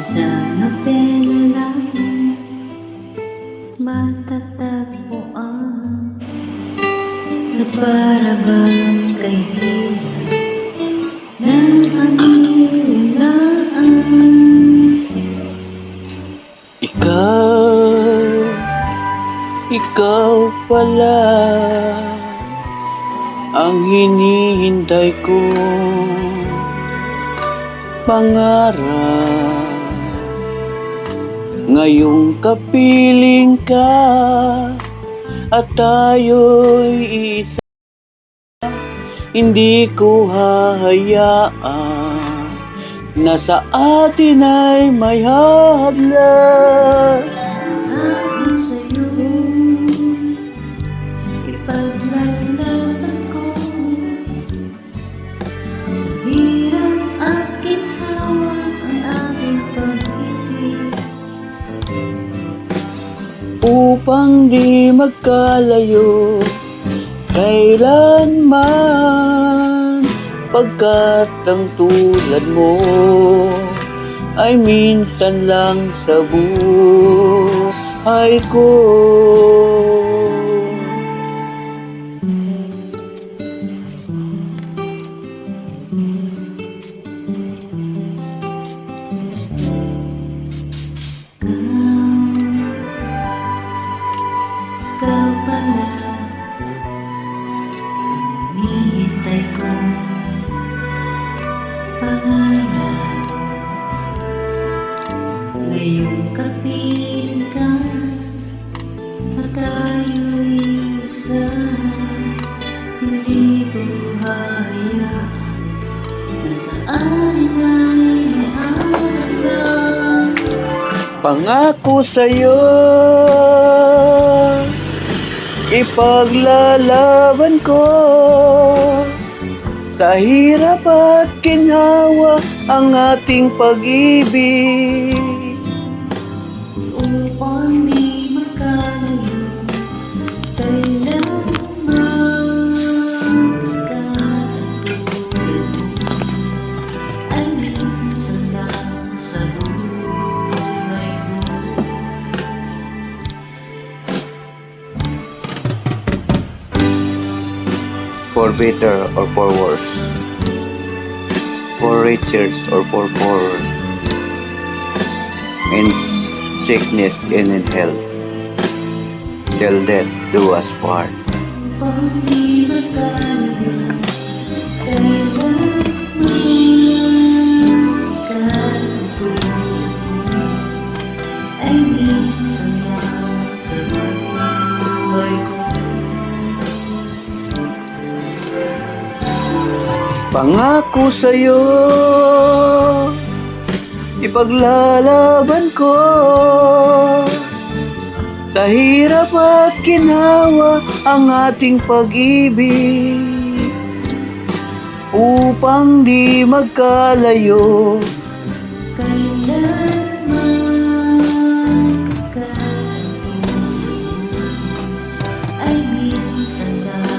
Sa nobela natin matatagpuan na para bang kahilan ng kanilaan. Ikaw pala ang hinihintay ko, pangarap. Ngayong kapiling ka at tayo'y isa, hindi ko hahayaan na sa atin ay may hadlang. Ako sa'yo, ipaglalaban ko sa hirap at ginhawa ang aking pag-ibig. Upang di magkalayo kailanman, pagkat ang tulad mo ay minsan lang sa buhay ko. Ikaw pala, hinihintay ko, pangarap. Ngayong kapiling ka at tayo'y isa, hindi ko hayaan na sa atin ay hanggang. Pangako sa'yo, ipaglalaban ko sa hirap at ginhawa ang ating pag-ibig. Upang di magkalayo kailanman katulad mo ay minsan lang sa buhay ko. For better or for worse, for riches or for poorer, in sickness and in health, till death do us part. Upang di magkalayo kailanman katulad mo ay minsan lang sa buhay ko. Pangako sa'yo, ipaglalaban ko sa hirap at ginhawa ang ating pag-ibig. Upang di magkalayo Kailanman katulad ay minsan lang